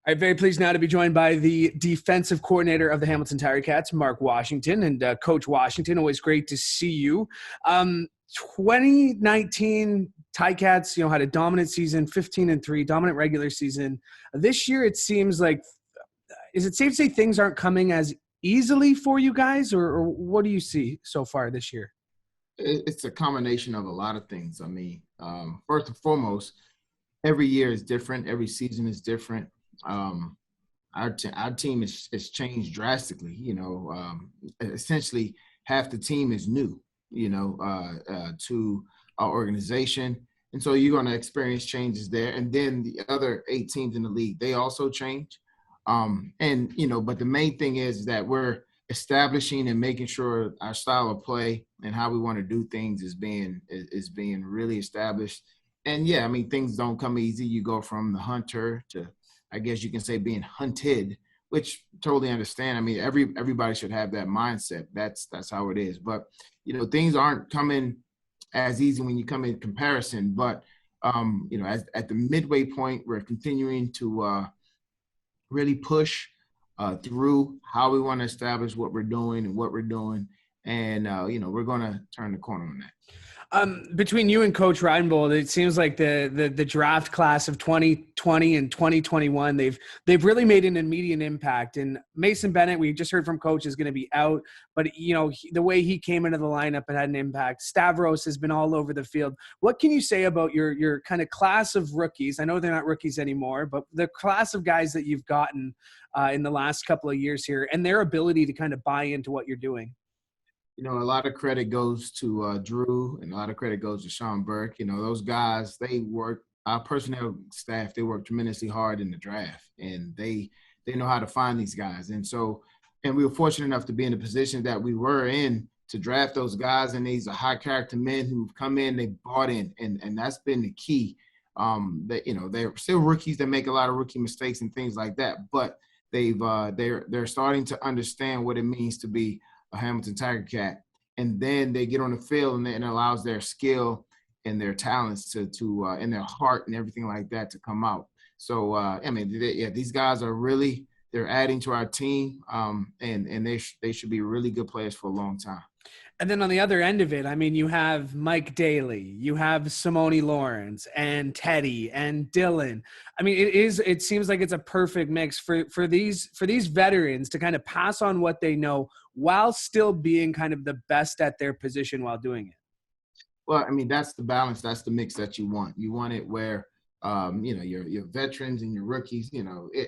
I'm very pleased now to be joined by the defensive coordinator of the Hamilton Ticats, Mark Washington. And Coach Washington, always great to see you. 2019 Ticats, had a dominant season, 15-3, dominant regular season. This year, it seems like, is it safe to say things aren't coming as easily for you guys, or what do you see so far this year? It's a combination of a lot of things. I mean, first and foremost, every year is different. Every season is different. Our team has changed drastically. Essentially half the team is new, to our organization. And so you're going to experience changes there. And then the other 8 teams in the league, they also change. But the main thing is that we're establishing and making sure our style of play and how we want to do things is being really established. And yeah, I mean, things don't come easy. You go from the hunter to, I guess you can say, being hunted, which totally understand. I mean, everybody should have that mindset. That's how it is. But, things aren't coming as easy when you come in comparison. But, at the midway point, we're continuing to really push through how we want to establish what we're doing and what we're doing. And, we're going to turn the corner on that. Between you and Coach Reinbold, it seems like the draft class of 2020 and 2021, they've really made an immediate impact. And Mason Bennett, we just heard from Coach, is going to be out, but the way he came into the lineup, it had an impact. Stavros has been all over the field. What can you say about your kind of class of rookies? I know they're not rookies anymore, but the class of guys that you've gotten in the last couple of years here, and their ability to kind of buy into what you're doing? A lot of credit goes to Drew, and a lot of credit goes to Sean Burke. Those guys, our personnel staff, they work tremendously hard in the draft, and they know how to find these guys. And we were fortunate enough to be in the position that we were in to draft those guys, and these are high character men who've come in, they bought in, and that's been the key. They're still rookies that make a lot of rookie mistakes and things like that, but they're starting to understand what it means to be a Hamilton Tiger Cat, and then they get on the field, and it allows their skill and their talents to and their heart and everything like that to come out. So these guys are they're adding to our team, and they should be really good players for a long time. And then on the other end of it, I mean, you have Mike Daly, you have Simone Lawrence, and Teddy and Dylan. I mean, it seems like it's a perfect mix for these veterans to kind of pass on what they know while still being kind of the best at their position while doing it. Well, I mean, that's the balance. That's the mix that you want. You want it where, your veterans and your rookies,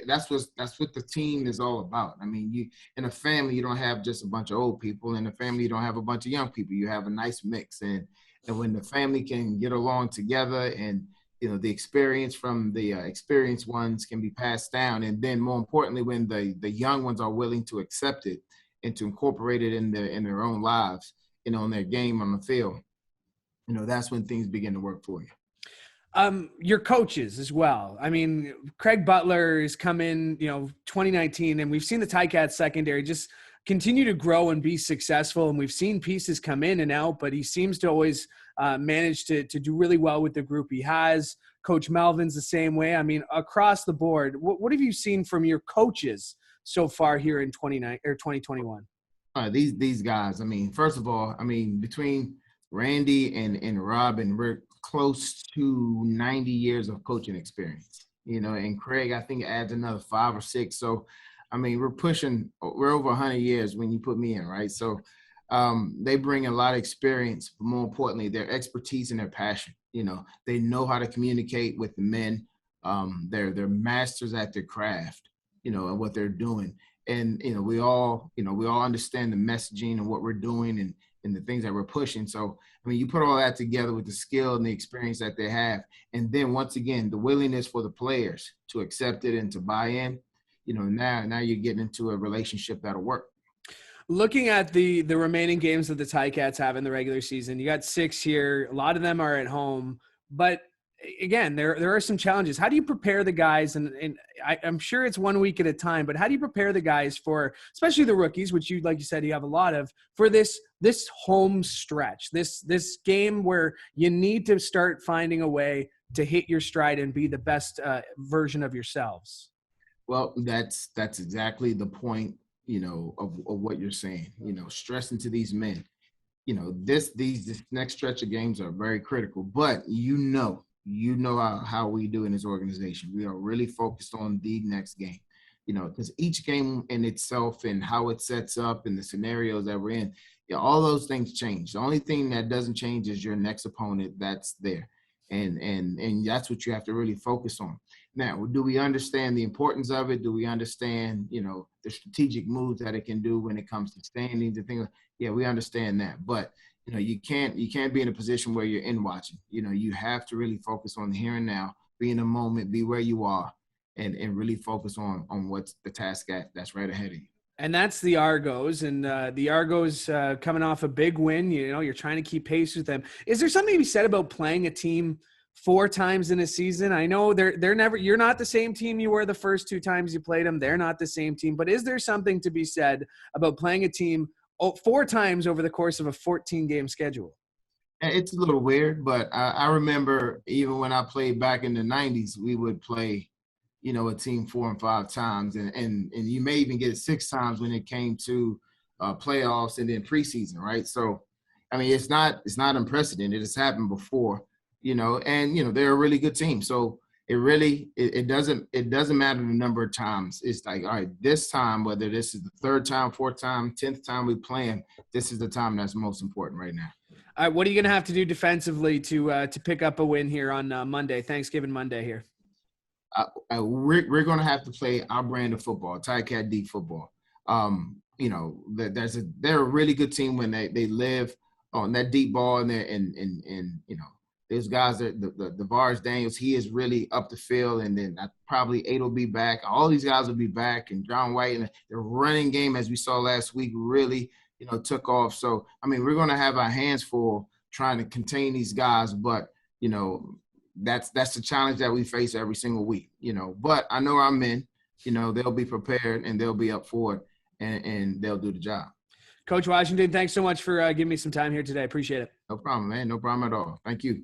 that's what the team is all about. I mean, in a family, you don't have just a bunch of old people. In a family, you don't have a bunch of young people. You have a nice mix. And when the family can get along together, and, the experience from the experienced ones can be passed down. And then more importantly, when the young ones are willing to accept it and to incorporate it in their own lives, in their game on the field, that's when things begin to work for you. Your coaches as well. I mean, Craig Butler has come in, 2019, and we've seen the Ticats secondary just continue to grow and be successful. And we've seen pieces come in and out, but he seems to always manage to do really well with the group he has. Coach Melvin's the same way. I mean, across the board, what have you seen from your coaches so far here in 2021? These guys, I mean, first of all, between Randy and Robin, we're close to 90 years of coaching experience, and Craig, I think, adds another 5 or 6. So, I mean, we're over 100 years when you put me in, right? So they bring a lot of experience, but more importantly, their expertise and their passion. They know how to communicate with the men. They're masters at their craft, and what they're doing. And, we all understand the messaging and what we're doing and the things that we're pushing. So, I mean, you put all that together with the skill and the experience that they have. And then once again, the willingness for the players to accept it and to buy in, now you're getting into a relationship that'll work. Looking at the remaining games that the Ticats have in the regular season, you got 6 here. A lot of them are at home, but again, there are some challenges. How do you prepare the guys? And I'm sure it's 1 week at a time, but how do you prepare the guys for, especially the rookies, which like you said, you have a lot of, for this home stretch, this game where you need to start finding a way to hit your stride and be the best version of yourselves? Well, that's exactly the point, of what you're saying. Stressing to these men. This next stretch of games are very critical, but how we do in this organization. We are really focused on the next game. Because each game in itself and how it sets up and the scenarios that we're in, all those things change. The only thing that doesn't change is your next opponent that's there. And that's what you have to really focus on. Now, do we understand the importance of it? Do we understand, the strategic moves that it can do when it comes to standings and things? Yeah, we understand that. But you can't be in a position where you're in watching. You have to really focus on the here and now, be in the moment, be where you are, and really focus on what's the task that's right ahead of you. And that's the Argos, and the Argos coming off a big win. You're trying to keep pace with them. Is there something to be said about playing a team 4 times in a season? I know they're never. You're not the same team you were the first 2 times you played them. They're not the same team. But is there something to be said about playing a team 4 times over the course of a 14-game schedule? It's a little weird, but I remember even when I played back in the '90s, we would play, a team 4 and 5 times, and you may even get it 6 times when it came to playoffs and then preseason, right? So, I mean, it's not unprecedented. It's happened before, and they're a really good team. So it doesn't matter the number of times. It's like, all right, this time, whether this is the third time, fourth time, 10th time we play them, this is the time that's most important right now. All right, what are you going to have to do defensively to pick up a win here on Monday, Thanksgiving Monday here? We're going to have to play our brand of football, Ticat D football. They're a really good team when they live on that deep ball and those guys the Vars Daniels, he is really up the field, and then probably 8 will be back. All these guys will be back, and John White, and the running game, as we saw last week, really took off. So I mean, we're going to have our hands full trying to contain these guys, but that's the challenge that we face every single week, but I know our men, they'll be prepared and they'll be up for it, and they'll do the job. Coach Washington, thanks so much for giving me some time here today. Appreciate it. No problem, man. No problem at all. Thank you.